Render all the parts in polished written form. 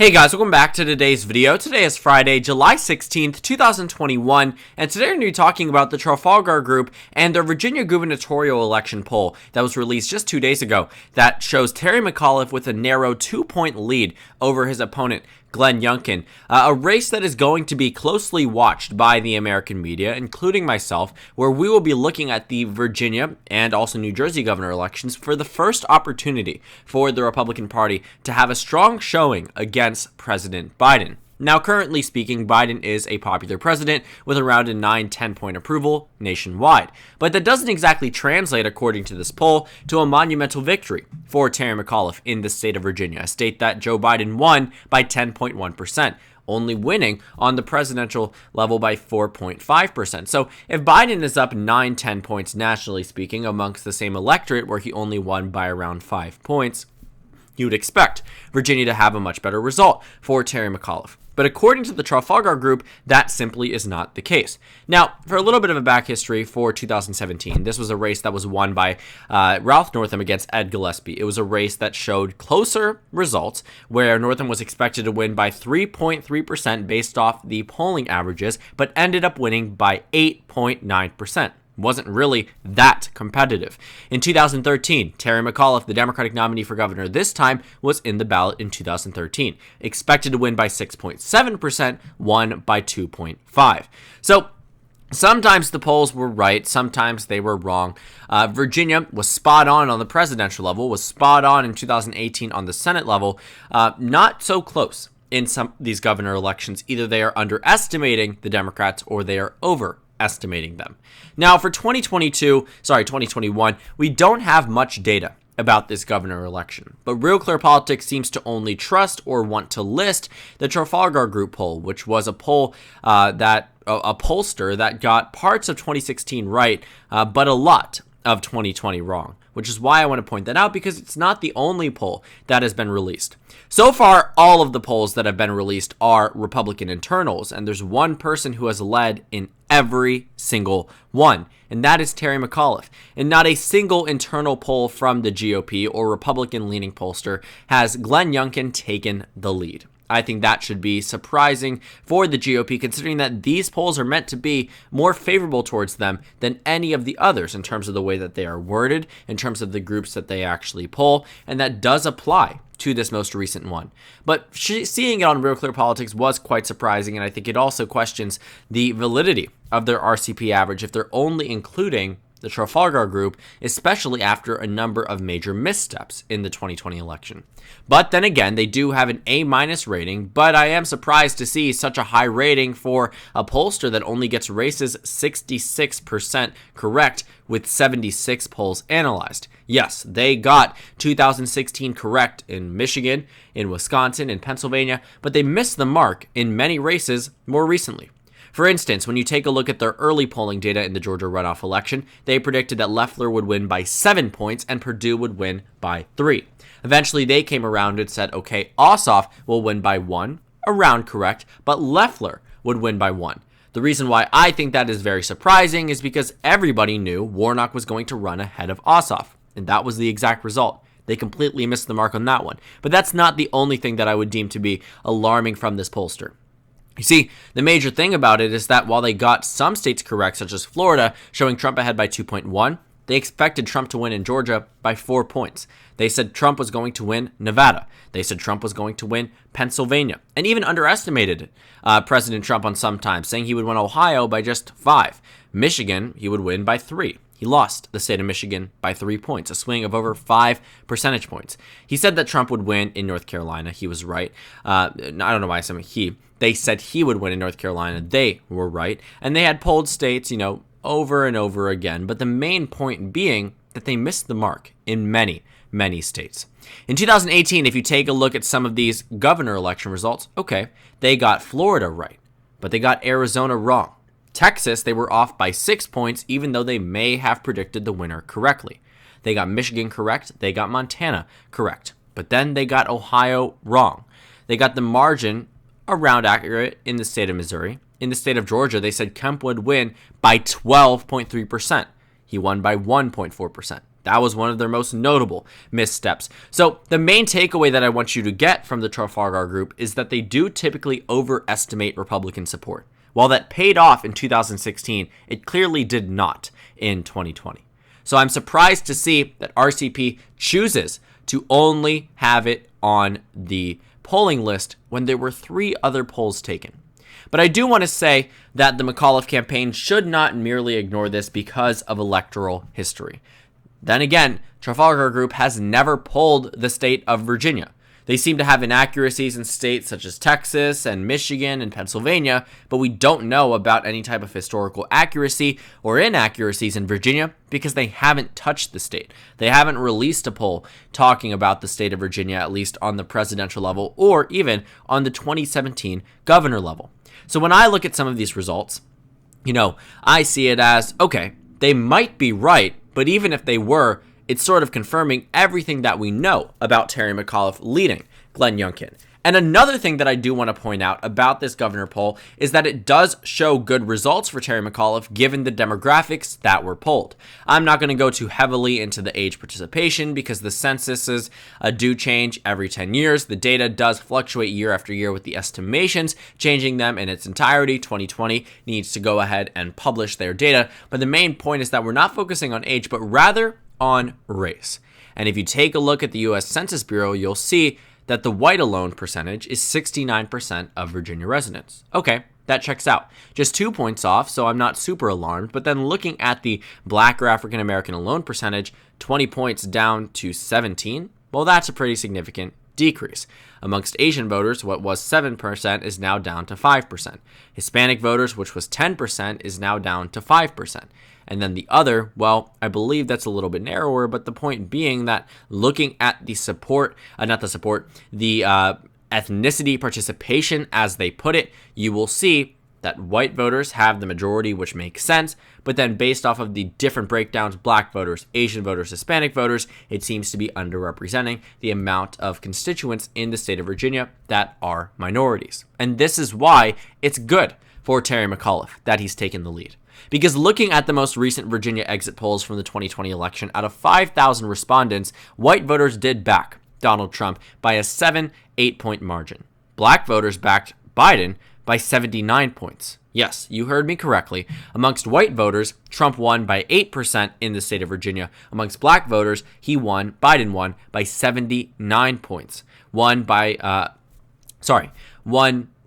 Hey guys, welcome back to today's video. Today is Friday, July 16th, 2021, and today we're going to be talking about the Trafalgar Group and their Virginia gubernatorial election poll that was released just 2 days ago that shows Terry McAuliffe with a narrow 2-point lead over his opponent, Glenn Youngkin, a race that is going to be closely watched by the American media, including myself, where we will be looking at the Virginia and also New Jersey governor elections for the first opportunity for the Republican Party to have a strong showing against President Biden. Now, currently speaking, Biden is a popular president with around a 9-10 point approval nationwide. But that doesn't exactly translate, according to this poll, to a monumental victory for Terry McAuliffe in the state of Virginia, a state that Joe Biden won by 10.1%. Only winning on the presidential level by 4.5%. So if Biden is up 9-10 points nationally speaking amongst the same electorate where he only won by around 5 points, you would expect Virginia to have a much better result for Terry McAuliffe. But according to the Trafalgar Group, that simply is not the case. Now, for a little bit of a back history for 2017, this was a race that was won by Ralph Northam against Ed Gillespie. It was a race that showed closer results, where Northam was expected to win by 3.3% based off the polling averages, but ended up winning by 8.9%. Wasn't really that competitive. In 2013, Terry McAuliffe, the Democratic nominee for governor this time, was in the ballot in 2013. Expected to win by 6.7%, won by 2.5%. So sometimes the polls were right, sometimes they were wrong. Virginia was spot on the presidential level, was spot on in 2018 on the Senate level, not so close in some of these governor elections. Either they are underestimating the Democrats or they are overestimating them. Now for 2021, we don't have much data about this governor election, but Real Clear Politics seems to only trust or want to list the Trafalgar Group poll, which was a poll that a pollster that got parts of 2016 right, but a lot of 2020 wrong, which is why I want to point that out, because it's not the only poll that has been released. So far, all of the polls that have been released are Republican internals, and there's one person who has led in every single one, and that is Terry McAuliffe. And not a single internal poll from the GOP or Republican-leaning pollster has Glenn Youngkin taken the lead. I think that should be surprising for the GOP, considering that these polls are meant to be more favorable towards them than any of the others in terms of the way that they are worded, in terms of the groups that they actually poll, and that does apply to this most recent one. But seeing it on Real Clear Politics was quite surprising, and I think it also questions the validity of their RCP average if they're only including the Trafalgar Group, especially after a number of major missteps in the 2020 election. But then again, they do have an A- rating, but I am surprised to see such a high rating for a pollster that only gets races 66% correct with 76 polls analyzed. Yes, they got 2016 correct in Michigan, in Wisconsin, in Pennsylvania, but they missed the mark in many races more recently. For instance, when you take a look at their early polling data in the Georgia runoff election, they predicted that Loeffler would win by 7 points and Perdue would win by 3. Eventually, they came around and said, okay, Ossoff will win by 1, around correct, but Loeffler would win by 1. The reason why I think that is very surprising is because everybody knew Warnock was going to run ahead of Ossoff, and that was the exact result. They completely missed the mark on that one. But that's not the only thing that I would deem to be alarming from this pollster. You see, the major thing about it is that while they got some states correct, such as Florida, showing Trump ahead by 2.1, they expected Trump to win in Georgia by 4 points. They said Trump was going to win Nevada. They said Trump was going to win Pennsylvania, and even underestimated President Trump on some times, saying he would win Ohio by just 5. Michigan, he would win by 3. He lost the state of Michigan by 3 points, a swing of over 5 percentage points. He said that Trump would win in North Carolina. He was right. I don't know why I said he. They said he would win in North Carolina. They were right. And they had polled states, over and over again. But the main point being that they missed the mark in many, many states. In 2018, if you take a look at some of these governor election results, okay, they got Florida right, but they got Arizona wrong. Texas, they were off by 6 points, even though they may have predicted the winner correctly. They got Michigan correct. They got Montana correct. But then they got Ohio wrong. They got the margin around accurate in the state of Missouri. In the state of Georgia, they said Kemp would win by 12.3%. He won by 1.4%. That was one of their most notable missteps. So the main takeaway that I want you to get from the Trafalgar Group is that they do typically overestimate Republican support. While that paid off in 2016, it clearly did not in 2020. So I'm surprised to see that RCP chooses to only have it on the polling list when there were 3 other polls taken. But I do want to say that the McAuliffe campaign should not merely ignore this because of electoral history. Then again, Trafalgar Group has never polled the state of Virginia. They seem to have inaccuracies in states such as Texas and Michigan and Pennsylvania, but we don't know about any type of historical accuracy or inaccuracies in Virginia because they haven't touched the state. They haven't released a poll talking about the state of Virginia, at least on the presidential level or even on the 2017 governor level. So when I look at some of these results, I see it as, okay, they might be right, but even if they were, it's sort of confirming everything that we know about Terry McAuliffe leading Glenn Youngkin. And another thing that I do want to point out about this governor poll is that it does show good results for Terry McAuliffe given the demographics that were polled. I'm not going to go too heavily into the age participation because the censuses do change every 10 years. The data does fluctuate year after year with the estimations changing them in its entirety. 2020 needs to go ahead and publish their data. But the main point is that we're not focusing on age, but rather on race. And if you take a look at the U.S. Census Bureau, you'll see that the white alone percentage is 69% of Virginia residents. Okay, that checks out. Just 2 points off, so I'm not super alarmed. But then looking at the black or African American alone percentage, 20 points down to 17, well, that's a pretty significant decrease. Amongst Asian voters, what was 7% is now down to 5%. Hispanic voters, which was 10%, is now down to 5%. And then the other, well, I believe that's a little bit narrower, but the point being that looking at the ethnicity participation, as they put it, you will see that white voters have the majority, which makes sense. But then based off of the different breakdowns, black voters, Asian voters, Hispanic voters, it seems to be underrepresenting the amount of constituents in the state of Virginia that are minorities. And this is why it's good for Terry McAuliffe that he's taken the lead. Because looking at the most recent Virginia exit polls from the 2020 election, out of 5,000 respondents, white voters did back Donald Trump by a 7-8 point margin. Black voters backed Biden by 79 points. Yes, you heard me correctly. Amongst white voters, Trump won by 8% in the state of Virginia. Amongst black voters, Biden won by 79 points. Won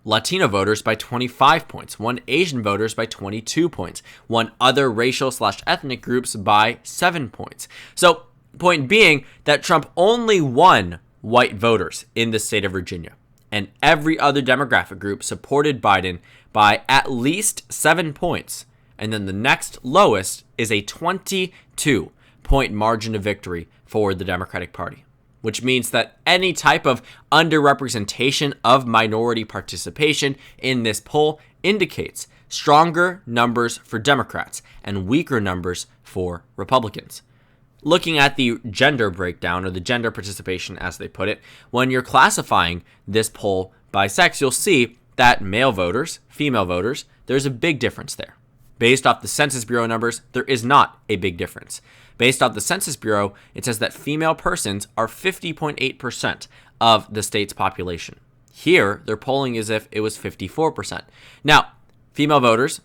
Latino voters by 25 points, won Asian voters by 22 points, won other racial/ethnic groups by 7 points. So, point being that Trump only won white voters in the state of Virginia, and every other demographic group supported Biden by at least 7 points. And then the next lowest is a 22-point margin of victory for the Democratic Party, which means that any type of underrepresentation of minority participation in this poll indicates stronger numbers for Democrats and weaker numbers for Republicans. Looking at the gender breakdown, or the gender participation as they put it, when you're classifying this poll by sex, you'll see that male voters, female voters, there's a big difference there. Based off the Census Bureau numbers, there is not a big difference. Based off the Census Bureau, it says that female persons are 50.8% of the state's population. Here, they're polling as if it was 54%. Now, female voters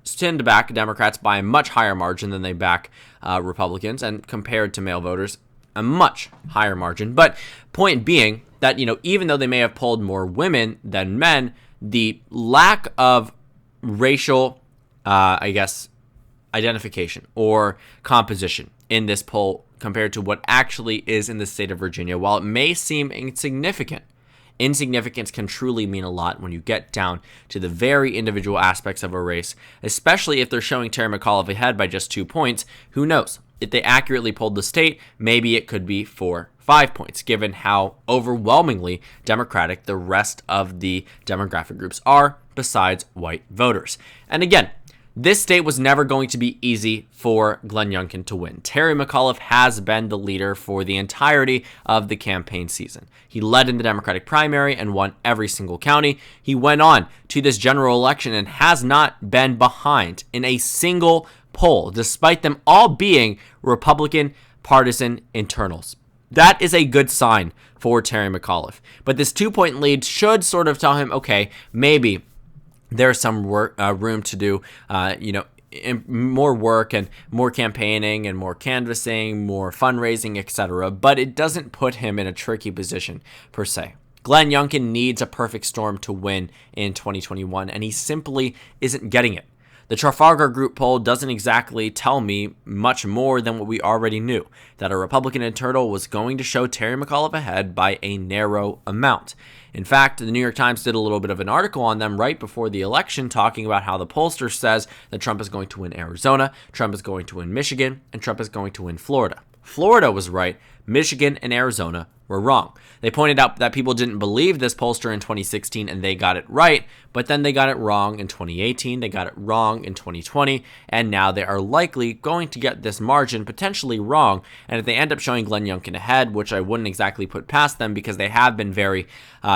tend to back Democrats by a much higher margin than they back Republicans, and compared to male voters, a much higher margin. But point being that, even though they may have polled more women than men, the lack of racial, identification or composition in this poll compared to what actually is in the state of Virginia, while it may seem insignificant, insignificance can truly mean a lot when you get down to the very individual aspects of a race, especially if they're showing Terry McAuliffe ahead by just 2 points. Who knows? If they accurately polled the state, maybe it could be 4-5 points, given how overwhelmingly Democratic the rest of the demographic groups are, besides white voters. And again, this state was never going to be easy for Glenn Youngkin to win. Terry McAuliffe has been the leader for the entirety of the campaign season. He led in the Democratic primary and won every single county. He went on to this general election and has not been behind in a single poll, despite them all being Republican partisan internals. That is a good sign for Terry McAuliffe. But this 2-point lead should sort of tell him, okay, maybe there's some room to do, more work and more campaigning and more canvassing, more fundraising, etc. But it doesn't put him in a tricky position per se. Glenn Youngkin needs a perfect storm to win in 2021, and he simply isn't getting it. The Trafalgar Group poll doesn't exactly tell me much more than what we already knew, that a Republican internal was going to show Terry McAuliffe ahead by a narrow amount. In fact, the New York Times did a little bit of an article on them right before the election talking about how the pollster says that Trump is going to win Arizona, Trump is going to win Michigan, and Trump is going to win Florida. Florida was right, Michigan and Arizona were wrong. They pointed out that people didn't believe this pollster in 2016 and they got it right, but then they got it wrong in 2018, they got it wrong in 2020, and now they are likely going to get this margin potentially wrong. And if they end up showing Glenn Youngkin ahead, which I wouldn't exactly put past them because they have been very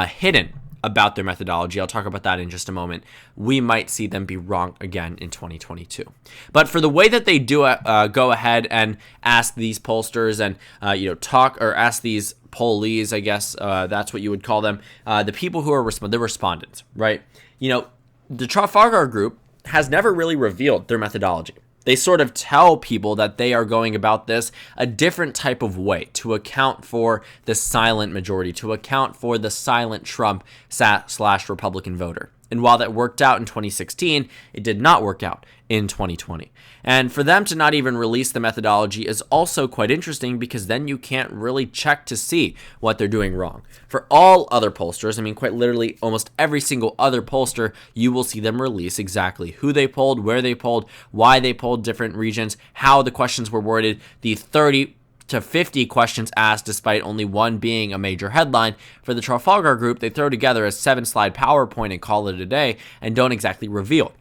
hidden about their methodology, I'll talk about that in just a moment, we might see them be wrong again in 2022. But for the way that they do go ahead and ask these pollsters and ask these pollees, I guess that's what you would call them, the people who are the respondents, right? The Trafalgar Group has never really revealed their methodology. They sort of tell people that they are going about this a different type of way to account for the silent majority, to account for the silent Trump / Republican voter. And while that worked out in 2016, it did not work out in 2020. And for them to not even release the methodology is also quite interesting because then you can't really check to see what they're doing wrong. For all other pollsters, quite literally almost every single other pollster, you will see them release exactly who they polled, where they polled, why they polled different regions, how the questions were worded, the 30 to 50 questions asked despite only one being a major headline. For the Trafalgar Group, they throw together a 7-slide PowerPoint and call it a day and don't exactly reveal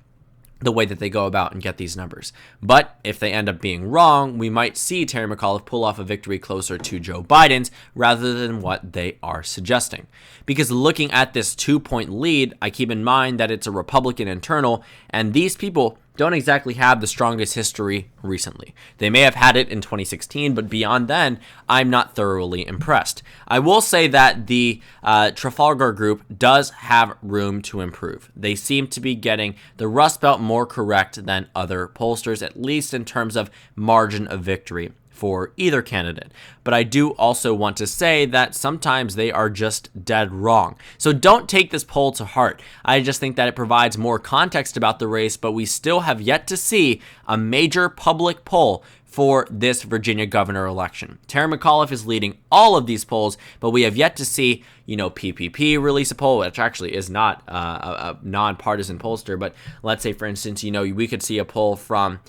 the way that they go about and get these numbers. But if they end up being wrong, we might see Terry McAuliffe pull off a victory closer to Joe Biden's rather than what they are suggesting. Because looking at this 2-point lead, I keep in mind that it's a Republican internal, and these people don't exactly have the strongest history recently. They may have had it in 2016, but beyond then, I'm not thoroughly impressed. I will say that the Trafalgar Group does have room to improve. They seem to be getting the Rust Belt more correct than other pollsters, at least in terms of margin of victory for either candidate. But I do also want to say that sometimes they are just dead wrong. So don't take this poll to heart. I just think that it provides more context about the race, but we still have yet to see a major public poll for this Virginia governor election. Terry McAuliffe is leading all of these polls, but we have yet to see, PPP release a poll, which actually is not a nonpartisan pollster. But let's say, for instance, we could see a poll from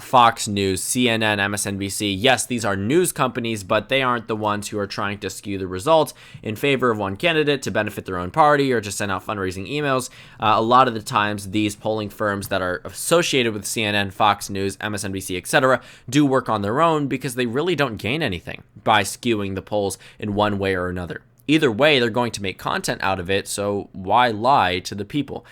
Fox News, CNN, MSNBC. Yes, these are news companies, but they aren't the ones who are trying to skew the results in favor of one candidate to benefit their own party or to send out fundraising emails. A lot of the times, these polling firms that are associated with CNN, Fox News, MSNBC, etc., do work on their own because they really don't gain anything by skewing the polls in one way or another. Either way, they're going to make content out of it, so why lie to the people?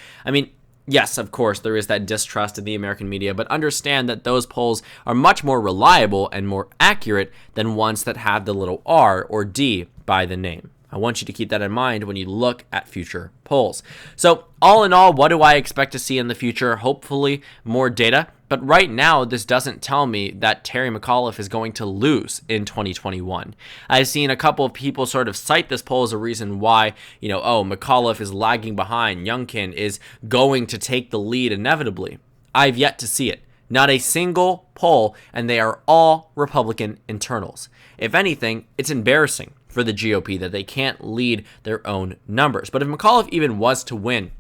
Yes, of course, there is that distrust in the American media, but understand that those polls are much more reliable and more accurate than ones that have the little R or D by the name. I want you to keep that in mind when you look at future polls. So all in all, what do I expect to see in the future? Hopefully more data. But right now, this doesn't tell me that Terry McAuliffe is going to lose in 2021. I've seen a couple of people sort of cite this poll as a reason why, McAuliffe is lagging behind. Youngkin is going to take the lead inevitably. I've yet to see it. Not a single poll, and they are all Republican internals. If anything, it's embarrassing for the GOP that they can't lead their own numbers. But if McAuliffe even was to win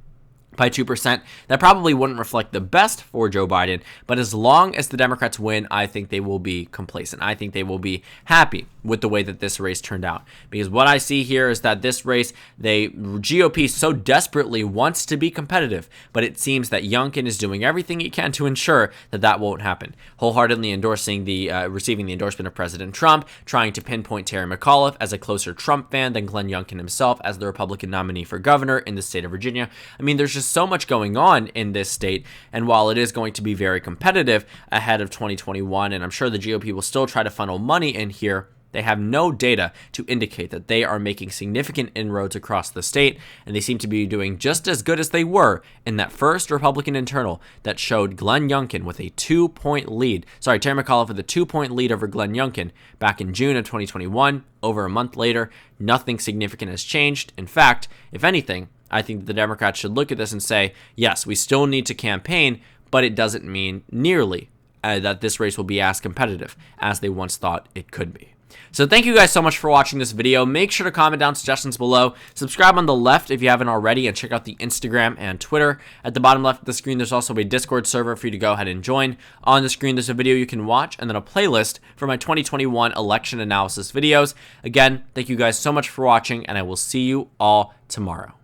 by 2%, that probably wouldn't reflect the best for Joe Biden, but as long as the Democrats win, I think they will be complacent. I think they will be happy with the way that this race turned out. Because what I see here is that this race, GOP so desperately wants to be competitive, but it seems that Youngkin is doing everything he can to ensure that that won't happen. Wholeheartedly endorsing receiving the endorsement of President Trump, trying to pinpoint Terry McAuliffe as a closer Trump fan than Glenn Youngkin himself as the Republican nominee for governor in the state of Virginia. I mean, there's just so much going on in this state, and while it is going to be very competitive ahead of 2021, and I'm sure the GOP will still try to funnel money in here, they have no data to indicate that they are making significant inroads across the state, and they seem to be doing just as good as they were in that first Republican internal that showed Glenn Youngkin with a 2-point lead. Terry McAuliffe with a 2-point lead over Glenn Youngkin back in June of 2021. Over a month later, nothing significant has changed. In fact, if anything, I think the Democrats should look at this and say, yes, we still need to campaign, but it doesn't mean nearly that this race will be as competitive as they once thought it could be. So thank you guys so much for watching this video. Make sure to comment down suggestions below. Subscribe on the left if you haven't already, and check out the Instagram and Twitter. At the bottom left of the screen, there's also a Discord server for you to go ahead and join. On the screen, there's a video you can watch, and then a playlist for my 2021 election analysis videos. Again, thank you guys so much for watching, and I will see you all tomorrow.